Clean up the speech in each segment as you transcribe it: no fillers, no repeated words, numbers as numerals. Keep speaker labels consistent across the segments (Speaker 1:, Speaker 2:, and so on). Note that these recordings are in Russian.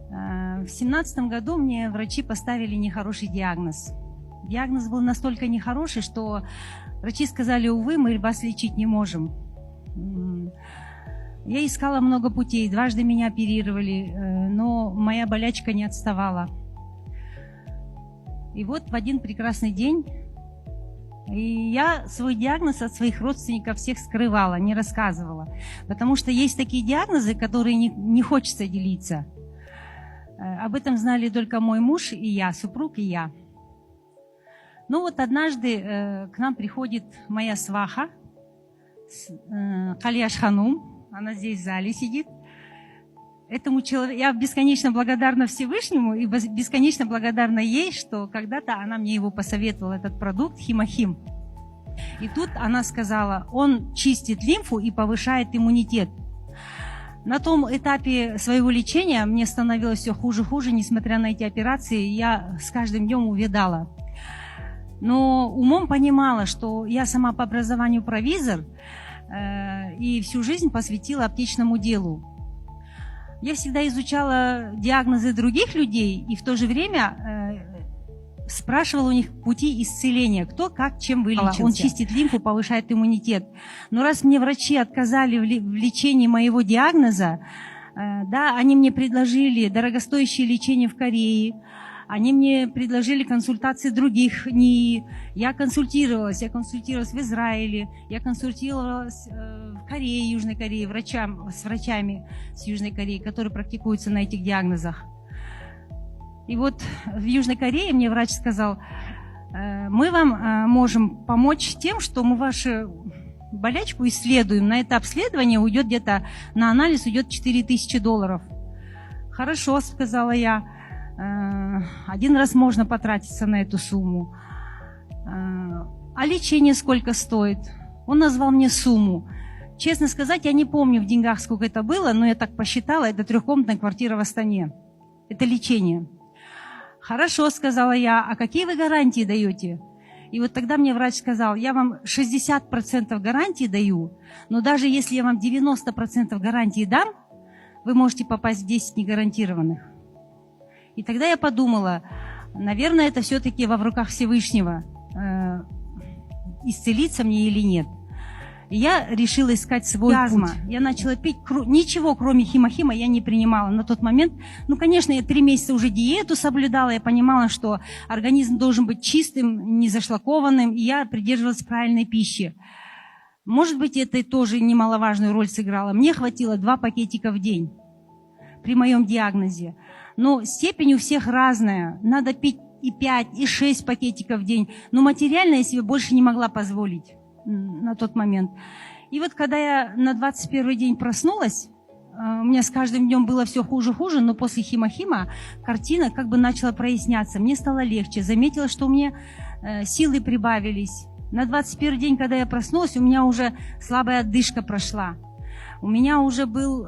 Speaker 1: В 2017 году мне врачи поставили нехороший диагноз. Диагноз был настолько нехороший, что врачи сказали: увы, мы вас лечить не можем. Я искала много путей, дважды меня оперировали, но моя болячка не отставала. И вот в один прекрасный день я свой диагноз от своих родственников всех скрывала, не рассказывала. Потому что есть такие диагнозы, которые не хочется делиться. Об этом знали только мой муж и я, супруг и я. Ну вот однажды к нам приходит моя сваха, Калияш Ханум, она здесь в зале сидит. Этому человеку я бесконечно благодарна Всевышнему и бесконечно благодарна ей, что когда-то она мне его посоветовала, этот продукт Химахим. И тут она сказала: он чистит лимфу и повышает иммунитет. На том этапе своего лечения мне становилось все хуже и хуже, несмотря на эти операции, я с каждым днем увядала. Но умом понимала, что я сама по образованию провизор и всю жизнь посвятила аптечному делу. Я всегда изучала диагнозы других людей и в то же время спрашивала у них пути исцеления, кто как чем вылечился. Он чистит лимфу, повышает иммунитет. Но раз мне врачи отказали в лечении моего диагноза, да, они мне предложили дорогостоящее лечение в Корее, они мне предложили консультации других НИИ. Я консультировалась в Израиле, я консультировалась в Корее, Южной Корее, с врачами с Южной Кореи, которые практикуются на этих диагнозах. И вот в Южной Корее мне врач сказал: мы вам можем помочь тем, что мы вашу болячку исследуем. На это обследование уйдет где-то, на анализ уйдет $4000. Хорошо, сказала я. Один раз можно потратиться на эту сумму. А лечение сколько стоит? Он назвал мне сумму. Честно сказать, я не помню в деньгах, сколько это было, но я так посчитала, это 3-комнатная квартира в Астане. Это лечение. Хорошо, сказала я, а какие вы гарантии даете? И вот тогда мне врач сказал: я вам 60% гарантии даю, но даже если я вам 90% гарантии дам, вы можете попасть в 10 негарантированных. И тогда я подумала, наверное, это все-таки в руках Всевышнего, исцелиться мне или нет. И я решила искать свой путь. Я начала пить, ничего кроме химахима я не принимала на тот момент. Ну, конечно, я 3 месяца уже диету соблюдала, я понимала, что организм должен быть чистым, не зашлакованным, и я придерживалась правильной пищи. Может быть, это тоже немаловажную роль сыграло. Мне хватило 2 пакетика в день при моем диагнозе. Но степень у всех разная. Надо пить и 5, и 6 пакетиков в день. Но материально я себе больше не могла позволить на тот момент. И вот когда я на 21-й день проснулась, у меня с каждым днем было все хуже и хуже, но после химахима картина как бы начала проясняться. Мне стало легче. Заметила, что у меня силы прибавились. На 21-й день, когда я проснулась, у меня уже слабая отдышка прошла. У меня уже был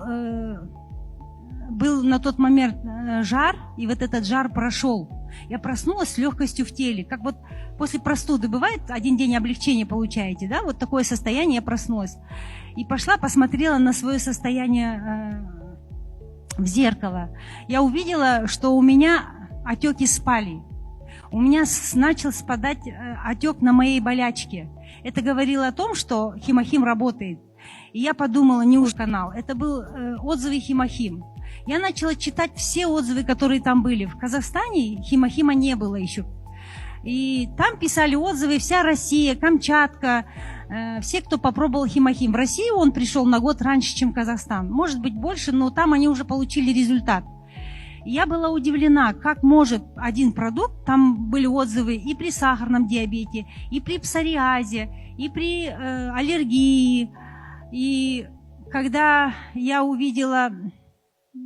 Speaker 1: на тот момент жар, и вот этот жар прошел. Я проснулась с легкостью в теле. Как вот после простуды бывает, один день облегчения получаете, да? Вот такое состояние, я проснулась. И пошла, посмотрела на свое состояние в зеркало. Я увидела, что у меня отеки спали. У меня начал спадать отек на моей болячке. Это говорило о том, что химахим работает. И я подумала, неужели канал? Это был отзывы химахим. Я начала читать все отзывы, которые там были. В Казахстане химахима не было еще. И там писали отзывы вся Россия, Камчатка, все, кто попробовал химахим. В Россию он пришел на год раньше, чем Казахстан. Может быть больше, но там они уже получили результат. Я была удивлена, как может один продукт, там были отзывы и при сахарном диабете, и при псориазе, и при аллергии. И когда я увидела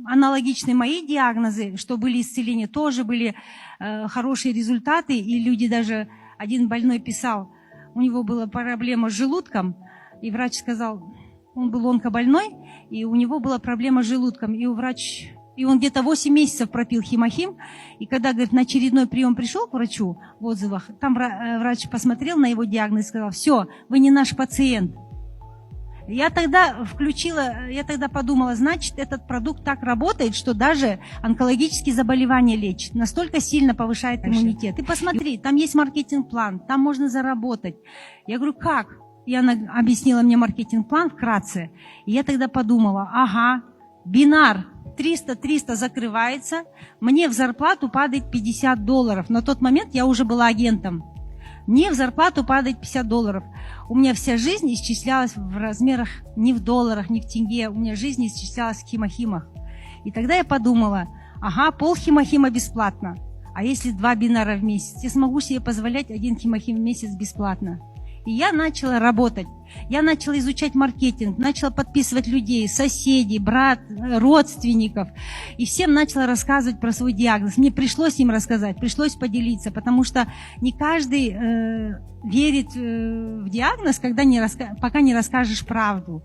Speaker 1: аналогичные мои диагнозы, что были исцеления, тоже были хорошие результаты, и люди даже, один больной писал, у него была проблема с желудком, и врач сказал, он был онкобольной, и у него была проблема с желудком, и он где-то 8 месяцев пропил химахим, и когда, говорит, на очередной прием пришел к врачу в отзывах, там врач посмотрел на его диагноз и сказал, все, вы не наш пациент. Я тогда подумала, значит, этот продукт так работает, что даже онкологические заболевания лечит, настолько сильно повышает иммунитет. Ты посмотри, там есть маркетинг-план, там можно заработать. Я говорю, как? И она объяснила мне маркетинг-план вкратце. И я тогда подумала, ага, бинар 300-300 закрывается, мне в зарплату падает $50. На тот момент я уже была агентом. Мне в зарплату падает $50. У меня вся жизнь исчислялась в размерах не в долларах, не в тенге. У меня жизнь исчислялась в химохимах. И тогда я подумала, ага, пол химохима бесплатно. А если 2 бинара в месяц? Я смогу себе позволять 1 химохим в месяц бесплатно. И я начала работать. Я начала изучать маркетинг, начала подписывать людей, соседей, родственников. И всем начала рассказывать про свой диагноз. Мне пришлось им рассказать, пришлось поделиться, потому что не каждый верит в диагноз, пока не расскажешь правду.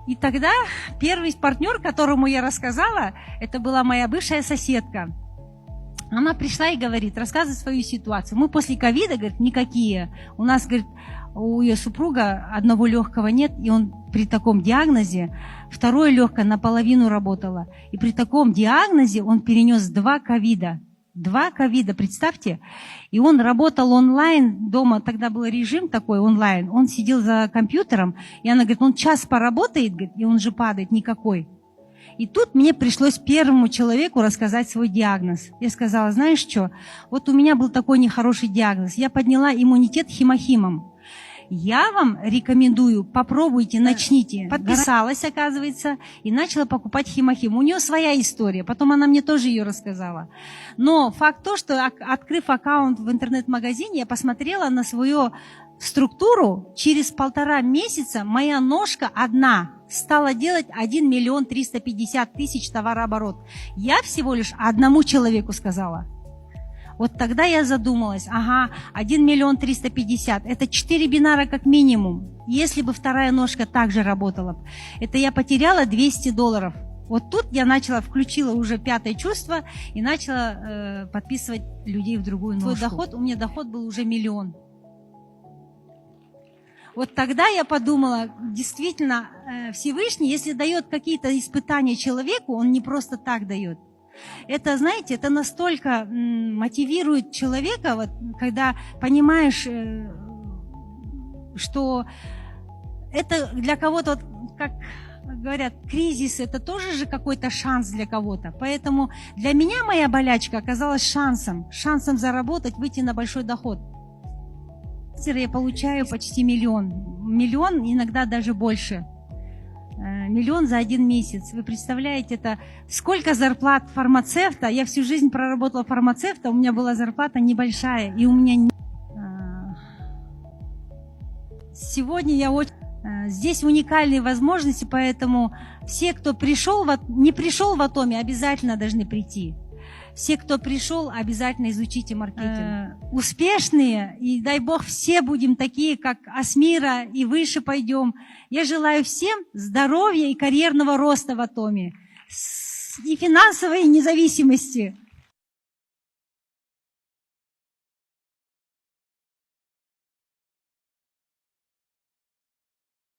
Speaker 1: И тогда первый партнер, которому я рассказала, это была моя бывшая соседка. Она пришла и говорит, рассказывает свою ситуацию. Мы после ковида, говорит, никакие. У нас, говорит, у ее супруга одного легкого нет, и он при таком диагнозе, второе легкое наполовину работало. И при таком диагнозе он перенес 2 ковида. 2 ковида, представьте. И он работал онлайн дома, тогда был режим такой онлайн. Он сидел за компьютером, и она говорит, он час поработает, говорит, и он же падает никакой. И тут мне пришлось первому человеку рассказать свой диагноз. Я сказала, знаешь что, вот у меня был такой нехороший диагноз. Я подняла иммунитет химохимом. Я вам рекомендую, попробуйте, начните. Подписалась, оказывается, и начала покупать химохим. У нее своя история, потом она мне тоже ее рассказала. Но факт то, что, открыв аккаунт в интернет-магазине, я посмотрела на свою структуру. Через 1,5 месяца моя ножка одна стала делать 1 350 000 товарооборот. Я всего лишь одному человеку сказала. Вот тогда я задумалась, ага, 1 350 000, это 4 бинара как минимум. Если бы вторая ножка также работала, это я потеряла $200. Вот тут я включила уже 5-е чувство и начала подписывать людей в другую ножку. У меня доход был уже 1 000 000. Вот тогда я подумала, действительно, Всевышний, если дает какие-то испытания человеку, он не просто так дает. Это, знаете, это настолько мотивирует человека, вот, когда понимаешь, что это для кого-то, вот, как говорят, кризис, это тоже же какой-то шанс для кого-то. Поэтому для меня моя болячка оказалась шансом заработать, выйти на большой доход. Я получаю почти 1 миллион, иногда даже больше. 1 миллион за 1 месяц. Вы представляете, это сколько зарплат фармацевта? Я всю жизнь проработала фармацевта, у меня была зарплата небольшая, и у меня сегодня здесь уникальные возможности, поэтому все, кто не пришел в Атоме, обязательно должны прийти. Все, кто пришел, обязательно изучите маркетинг. Успешные, и дай Бог, все будем такие, как Асмира, и выше пойдем. Я желаю всем здоровья и карьерного роста в Атоме, и финансовой независимости.